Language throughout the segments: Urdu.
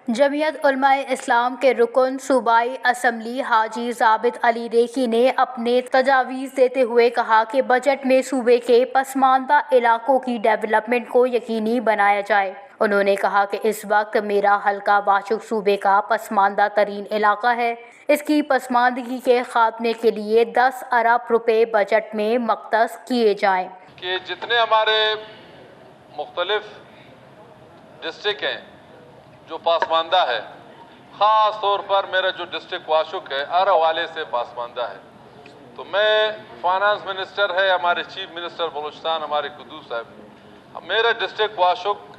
جمعیت علماء اسلام کے رکن صوبائی اسمبلی حاجی ثابت علی ریکھی نے اپنے تجاویز دیتے ہوئے کہا کہ بجٹ میں صوبے کے پسماندہ علاقوں کی ڈیولپمنٹ کو یقینی بنایا جائے۔ انہوں نے کہا کہ اس وقت میرا حلقہ واشک صوبے کا پسماندہ ترین علاقہ ہے۔ اس کی پسماندگی کے خاتمے کے لیے 10 ارب روپے بجٹ میں مختص کیے جائیں۔ کہ جتنے ہمارے مختلف ڈسٹرکٹ ہیں جو پاسماندہ ہے، خاص طور پر میرا جو ڈسٹرکٹ واشک ہے ہر حوالے سے پاسماندہ ہے، تو میں فائنانس منسٹر ہے ہمارے چیف منسٹر بلوچستان ہمارے قدوس صاحب، میرا ڈسٹرکٹ واشک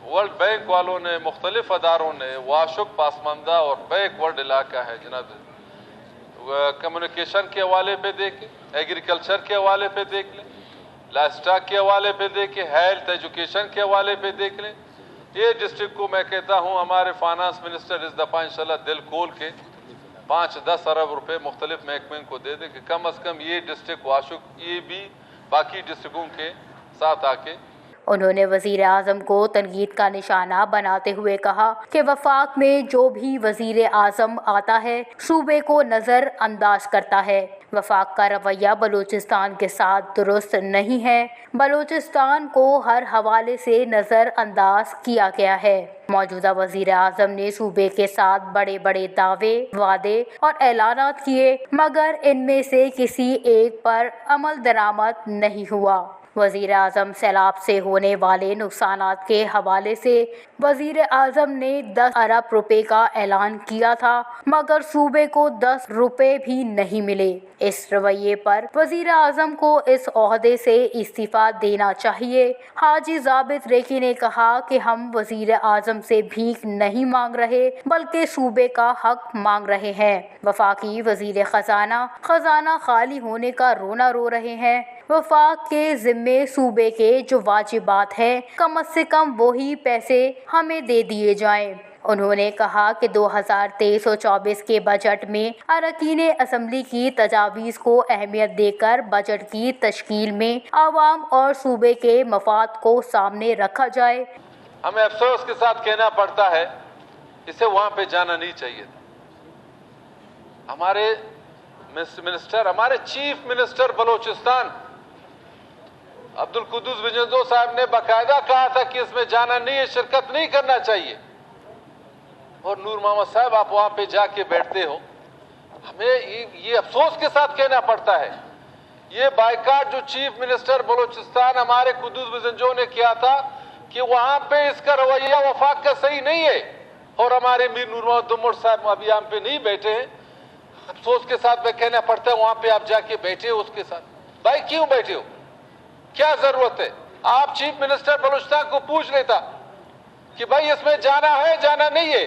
ورلڈ بینک والوں نے مختلف اداروں نے واشک پاسماندہ اور بیک ورڈ علاقہ ہے جناب، کمیونیکیشن کے حوالے پہ دیکھیں، ایگریکلچر کے حوالے پہ دیکھ لیں، لائف سٹاک کے حوالے پہ دیکھیں، ہیلتھ ایجوکیشن کے حوالے پہ دیکھ لیں۔ یہ ڈسٹرکٹ کو میں کہتا ہوں ہمارے فائنانس منسٹر اس دفعہ انشاءاللہ دل کھول کے 5-10 ارب روپے مختلف محکمے کو دے دیں کہ کم از کم یہ ڈسٹرکٹ واشک یہ بھی باقی ڈسٹرکٹوں کے ساتھ آ کے۔ انہوں نے وزیر اعظم کو تنقید کا نشانہ بناتے ہوئے کہا کہ وفاق میں جو بھی وزیر اعظم آتا ہے صوبے کو نظر انداز کرتا ہے۔ وفاق کا رویہ بلوچستان کے ساتھ درست نہیں ہے، بلوچستان کو ہر حوالے سے نظر انداز کیا گیا ہے۔ موجودہ وزیر اعظم نے صوبے کے ساتھ بڑے بڑے دعوے، وعدے اور اعلانات کیے مگر ان میں سے کسی ایک پر عمل درآمد نہیں ہوا۔ وزیر اعظم سیلاب سے ہونے والے نقصانات کے حوالے سے وزیر اعظم نے 10 ارب روپے کا اعلان کیا تھا مگر صوبے کو 10 روپے بھی نہیں ملے۔ اس رویے پر وزیر اعظم کو اس عہدے سے استعفیٰ دینا چاہیے۔ حاجی ثابت ریکھی نے کہا کہ ہم وزیر اعظم سے بھیک نہیں مانگ رہے بلکہ صوبے کا حق مانگ رہے ہیں۔ وفاقی وزیر خزانہ خالی ہونے کا رونا رو رہے ہیں۔ وفاق کے ذمے صوبے کے جو واجبات ہیں کم از کم وہی پیسے ہمیں دے دیے جائیں۔ انہوں نے کہا کہ 2023-24 کے بجٹ میں اراکین اسمبلی کی تجاویز کو اہمیت دے کر بجٹ کی تشکیل میں عوام اور صوبے کے مفاد کو سامنے رکھا جائے۔ ہمیں افسوس کے ساتھ کہنا پڑتا ہے اسے وہاں پہ جانا نہیں چاہیے تھا۔ ہمارے منسٹر، ہمارے چیف منسٹر بلوچستان عبد القدوس وجندو صاحب نے باقاعدہ کہا تھا کہ اس میں جانا نہیں ہے، شرکت نہیں کرنا چاہیے، اور نور محمد صاحب آپ وہاں پہ جا کے بیٹھتے ہو۔ ہمیں یہ افسوس کے ساتھ کہنا پڑتا ہے یہ بائیکاٹ جو چیف منسٹر بلوچستان ہمارے قدوس وجندو نے کیا تھا کہ وہاں پہ اس کا رویہ وفاق کا صحیح نہیں ہے، اور ہمارے میر نور محمد دمر صاحب ابھی ہم پہ نہیں بیٹھے ہیں، افسوس کے ساتھ میں کہنا پڑتا ہے وہاں پہ آپ جا کے بیٹھے ہو اس کے ساتھ۔ بھائی کیوں بیٹھے ہو؟ کیا ضرورت ہے؟ آپ چیف منسٹر بلوچستان کو پوچھ لیتا کہ بھائی اس میں جانا ہے جانا نہیں ہے،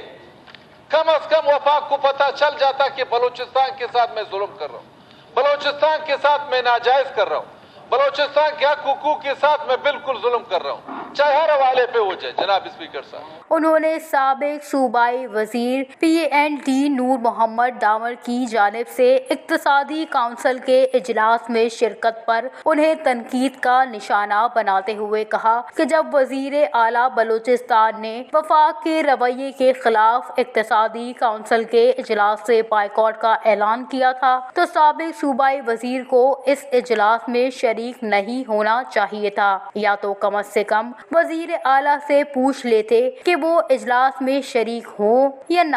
کم از کم وفاق کو پتہ چل جاتا کہ بلوچستان کے ساتھ میں ظلم کر رہا ہوں، بلوچستان کے ساتھ میں ناجائز کر رہا ہوں، بلوچستان کے حقوق کے ساتھ میں بالکل ظلم کر رہا ہوں، چاہے ہر حوالے پہ ہو جائے۔ جناب اسپیکر صاحب، انہوں نے سابق صوبائی وزیر PND نور محمد ڈامر کی جانب سے اقتصادی کونسل کے اجلاس میں شرکت پر انہیں تنقید کا نشانہ بناتے ہوئے کہا کہ جب وزیر اعلیٰ بلوچستان نے وفاق کے رویے کے خلاف اقتصادی کونسل کے اجلاس سے بائیکاٹ کا اعلان کیا تھا تو سابق صوبائی وزیر کو اس اجلاس میں شریک نہیں ہونا چاہیے تھا، یا تو کم از کم وزیر اعلیٰ سے پوچھ لیتے کہ وہ اجلاس میں شریک ہوں یا نہ۔